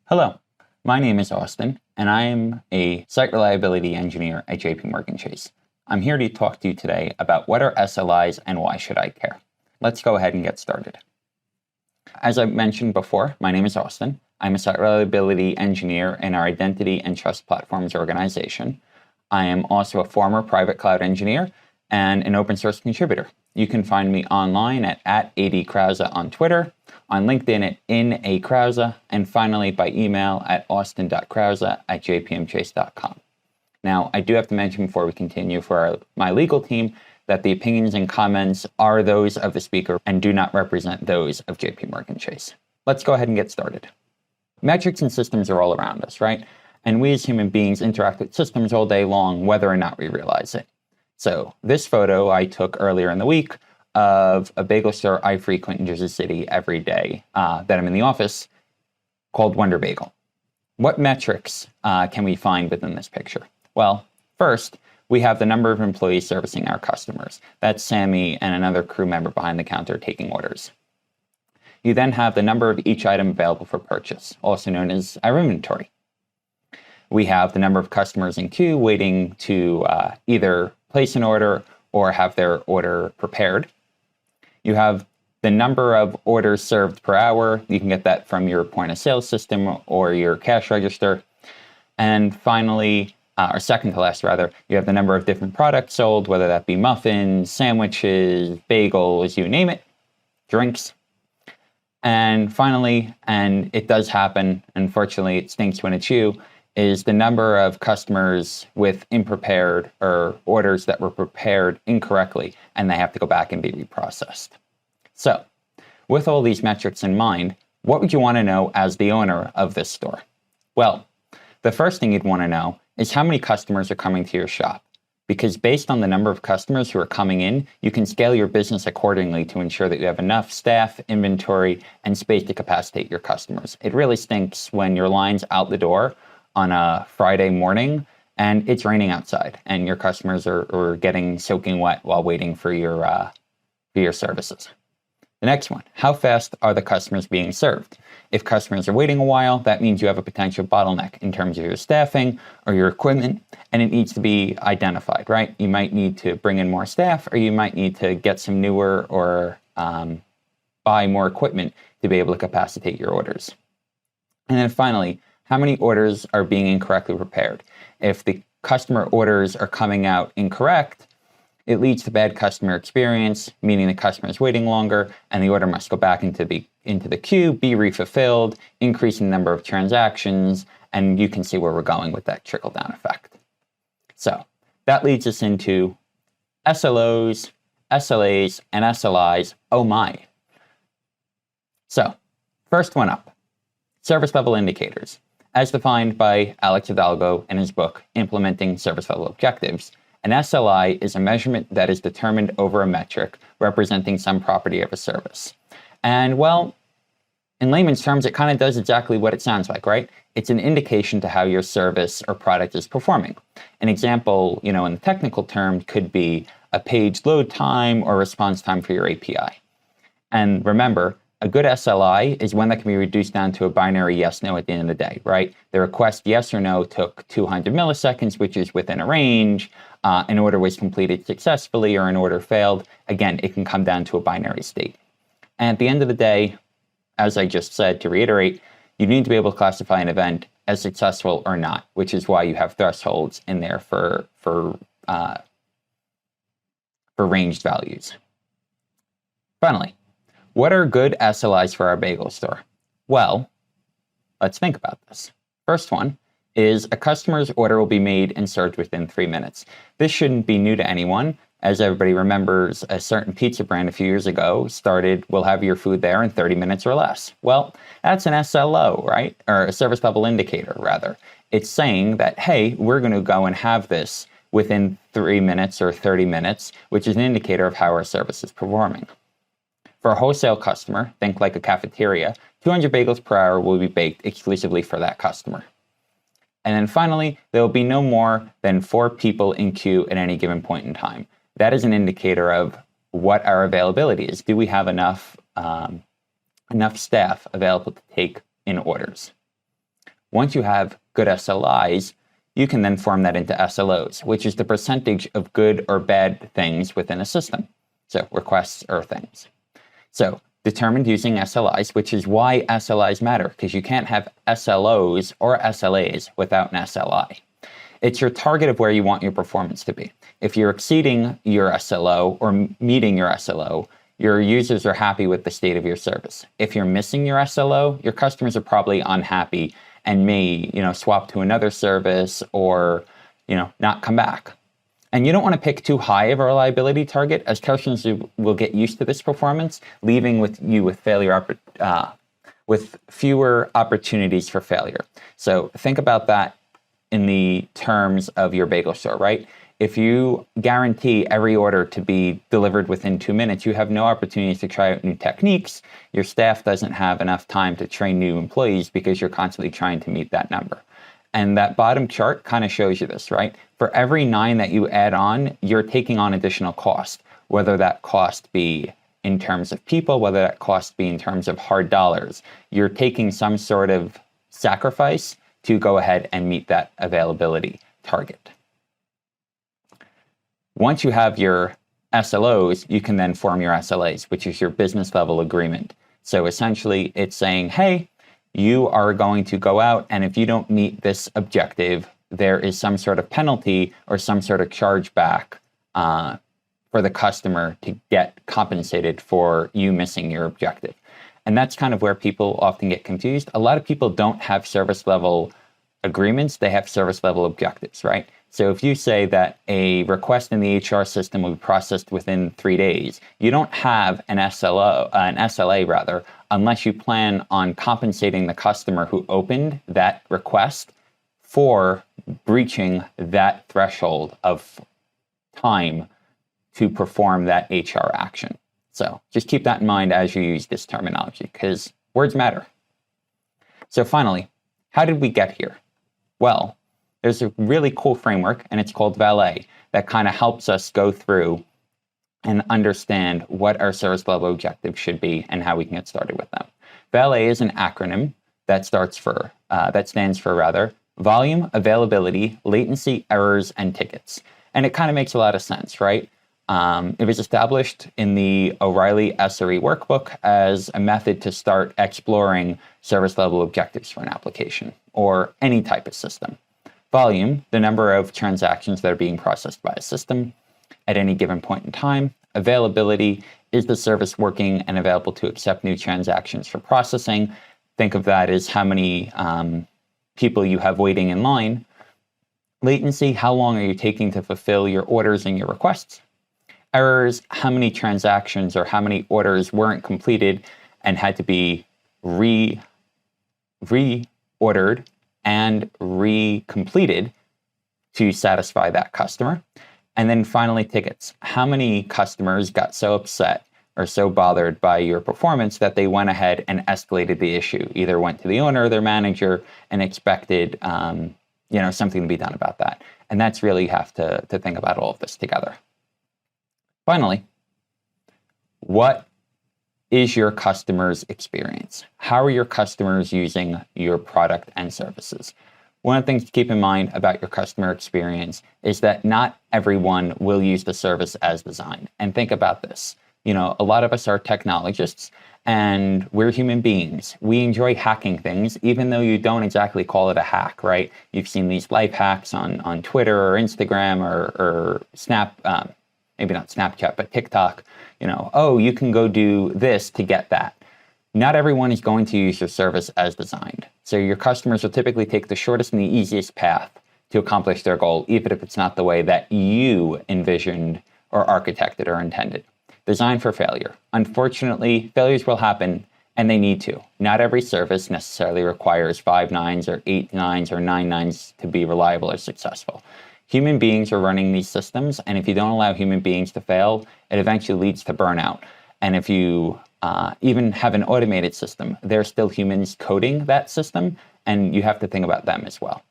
Hello, my name is Austin, and I am a site reliability engineer at JPMorgan Chase. I'm here to talk to you today about what are SLIs and why should I care. Let's go ahead and get started. As I mentioned before, my name is Austin. I'm a site reliability engineer in our Identity and Trust Platforms organization. I am also a former private cloud engineer and an open source contributor. You can find me online at @adkrauza on Twitter, on LinkedIn at @Krauza, and finally by email at austin.krauza@jpmchase.com. Now, I do have to mention before we continue for my legal team that the opinions and comments are those of the speaker and do not represent those of JPMorgan Chase. Let's go ahead and get started. Metrics and systems are all around us, right? And we as human beings interact with systems all day long, whether or not we realize it. So this photo I took earlier in the week of a bagel store I frequent in Jersey City every day that I'm in the office, called Wonder Bagel. What metrics can we find within this picture? Well, first, we have the number of employees servicing our customers. That's Sammy and another crew member behind the counter taking orders. You then have the number of each item available for purchase, also known as our inventory. We have the number of customers in queue waiting to either place an order or have their order prepared. You have the number of orders served per hour. You can get that from your point of sale system or your cash register. And finally, or second to last rather, you have the number of different products sold, whether that be muffins, sandwiches, bagels, you name it, drinks. And finally, and it does happen, unfortunately it stinks when it's you, is the number of customers with unprepared or orders that were prepared incorrectly and they have to go back and be reprocessed. So, with all these metrics in mind, what would you want to know as the owner of this store? Well, the first thing you'd want to know is how many customers are coming to your shop. Because based on the number of customers who are coming in, you can scale your business accordingly to ensure that you have enough staff, inventory, and space to capacitate your customers. It really stinks when your line's out the door on a Friday morning and it's raining outside and your customers are getting soaking wet while waiting for your services. The next one, how fast are the customers being served? If customers are waiting a while, that means you have a potential bottleneck in terms of your staffing or your equipment, and it needs to be identified, right? You might need to bring in more staff, or you might need to get some newer or buy more equipment to be able to capacitate your orders. And then finally, how many orders are being incorrectly prepared? If the customer orders are coming out incorrect, it leads to bad customer experience, meaning the customer is waiting longer and the order must go back into the queue, be refulfilled, increasing the number of transactions, and you can see where we're going with that trickle-down effect. So that leads us into SLOs, SLAs, and SLIs. Oh my. So first one up, service level indicators. As defined by Alex Hidalgo in his book, Implementing Service Level Objectives, an SLI is a measurement that is determined over a metric representing some property of a service. And well, in layman's terms, it kind of does exactly what it sounds like, right? It's an indication to how your service or product is performing. An example, in the technical term could be a page load time or response time for your API. And remember, a good SLI is one that can be reduced down to a binary yes-no at the end of the day, right? The request yes or no took 200 milliseconds, which is within a range. An order was completed successfully or an order failed. Again, it can come down to a binary state. And at the end of the day, as I just said, to reiterate, you need to be able to classify an event as successful or not, which is why you have thresholds in there for ranged values. Finally, what are good SLIs for our bagel store? Well, let's think about this. First one is a customer's order will be made and served within 3 minutes. This shouldn't be new to anyone. As everybody remembers, a certain pizza brand a few years ago started, we'll have your food there in 30 minutes or less. Well, that's an SLO, right? Or a service level indicator, rather. It's saying that, hey, we're going to go and have this within 3 minutes or 30 minutes, which is an indicator of how our service is performing. For a wholesale customer, think like a cafeteria, 200 bagels per hour will be baked exclusively for that customer. And then finally, there will be no more than 4 people in queue at any given point in time. That is an indicator of what our availability is. Do we have enough staff available to take in orders? Once you have good SLIs, you can then form that into SLOs, which is the percentage of good or bad things within a system. So requests or things. So determined using SLIs, which is why SLIs matter, because you can't have SLOs or SLAs without an SLI. It's your target of where you want your performance to be. If you're exceeding your SLO or meeting your SLO, your users are happy with the state of your service. If you're missing your SLO, your customers are probably unhappy and may, swap to another service or, not come back. And you don't want to pick too high of a reliability target, as customers will get used to this performance, leaving you with with fewer opportunities for failure. So think about that in the terms of your bagel store, right? If you guarantee every order to be delivered within 2 minutes, you have no opportunities to try out new techniques. Your staff doesn't have enough time to train new employees because you're constantly trying to meet that number. And that bottom chart kind of shows you this, right? For every 9 that you add on, you're taking on additional cost, whether that cost be in terms of people, whether that cost be in terms of hard dollars. You're taking some sort of sacrifice to go ahead and meet that availability target. Once you have your SLOs, you can then form your SLAs, which is your business level agreement. So essentially, it's saying, hey, you are going to go out, and if you don't meet this objective, there is some sort of penalty or some sort of chargeback for the customer to get compensated for you missing your objective. And that's kind of where people often get confused. A lot of people don't have service level agreements, they have service level objectives, right? So if you say that a request in the HR system will be processed within 3 days, you don't have an SLA rather, unless you plan on compensating the customer who opened that request for breaching that threshold of time to perform that HR action. So just keep that in mind as you use this terminology, because words matter. So finally, how did we get here? Well, there's a really cool framework, and it's called VALET, that kind of helps us go through and understand what our service level objectives should be and how we can get started with them. VALET is an acronym that stands for volume, availability, latency, errors, and tickets. And it kind of makes a lot of sense, right? It was established in the O'Reilly SRE workbook as a method to start exploring service level objectives for an application or any type of system. Volume, the number of transactions that are being processed by a system at any given point in time. Availability, is the service working and available to accept new transactions for processing? Think of that as how many people you have waiting in line. Latency, how long are you taking to fulfill your orders and your requests? Errors, how many transactions or how many orders weren't completed and had to be reordered and recompleted to satisfy that customer. And then finally, tickets. How many customers got so upset or so bothered by your performance that they went ahead and escalated the issue, either went to the owner or their manager and expected something to be done about that. And that's really, you have to think about all of this together. Finally, what is your customer's experience? How are your customers using your product and services? One of the things to keep in mind about your customer experience is that not everyone will use the service as designed. And think about this. A lot of us are technologists and we're human beings. We enjoy hacking things, even though you don't exactly call it a hack, right? You've seen these life hacks on Twitter or Instagram or maybe not Snapchat, but TikTok. You can go do this to get that. Not everyone is going to use your service as designed. So your customers will typically take the shortest and the easiest path to accomplish their goal, even if it's not the way that you envisioned or architected or intended. Designed for failure. Unfortunately, failures will happen, and they need to. Not every service necessarily requires 5 nines or 8 nines or 9 nines to be reliable or successful. Human beings are running these systems, and if you don't allow human beings to fail, it eventually leads to burnout. And if you even have an automated system, there are still humans coding that system, and you have to think about them as well.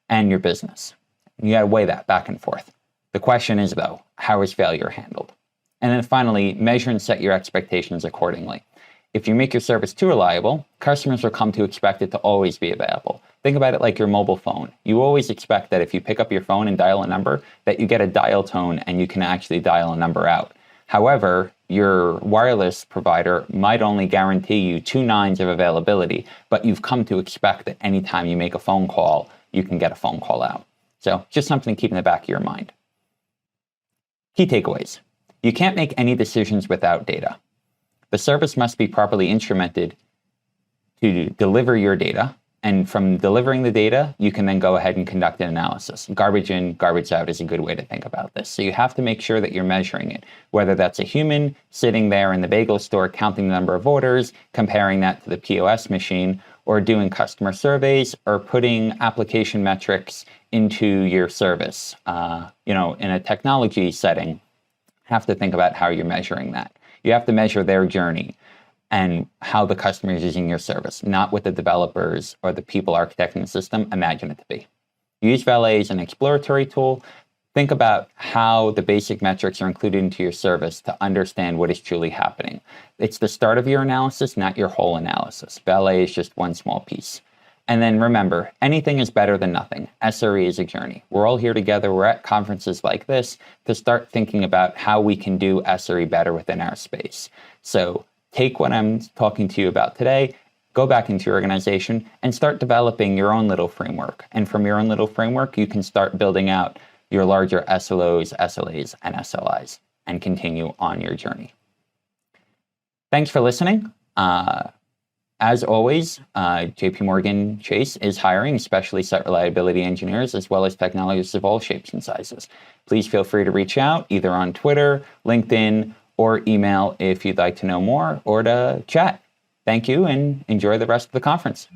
And your business. You got to weigh that back and forth. The question is, though, how is failure handled? And then finally, measure and set your expectations accordingly. If you make your service too reliable, customers will come to expect it to always be available. Think about it like your mobile phone. You always expect that if you pick up your phone and dial a number, that you get a dial tone and you can actually dial a number out. However, your wireless provider might only guarantee you 2 nines of availability, but you've come to expect that anytime you make a phone call, you can get a phone call out. So just something to keep in the back of your mind. Key takeaways. You can't make any decisions without data. The service must be properly instrumented to deliver your data. And from delivering the data, you can then go ahead and conduct an analysis. Garbage in, garbage out is a good way to think about this. So you have to make sure that you're measuring it, whether that's a human sitting there in the bagel store counting the number of orders, comparing that to the POS machine, or doing customer surveys, or putting application metrics into your service. In a technology setting, have to think about how you're measuring that. You have to measure their journey and how the customer is using your service, not what the developers or the people architecting the system imagine it to be. Use VALET as an exploratory tool. Think about how the basic metrics are included into your service to understand what is truly happening. It's the start of your analysis, not your whole analysis. VALET is just one small piece. And then remember, anything is better than nothing. SRE is a journey. We're all here together. We're at conferences like this to start thinking about how we can do SRE better within our space. So take what I'm talking to you about today, go back into your organization, and start developing your own little framework. And from your own little framework, you can start building out your larger SLOs, SLAs, and SLIs, and continue on your journey. Thanks for listening. As always, JPMorgan Chase is hiring, especially site reliability engineers, as well as technologists of all shapes and sizes. Please feel free to reach out either on Twitter, LinkedIn, or email if you'd like to know more or to chat. Thank you and enjoy the rest of the conference.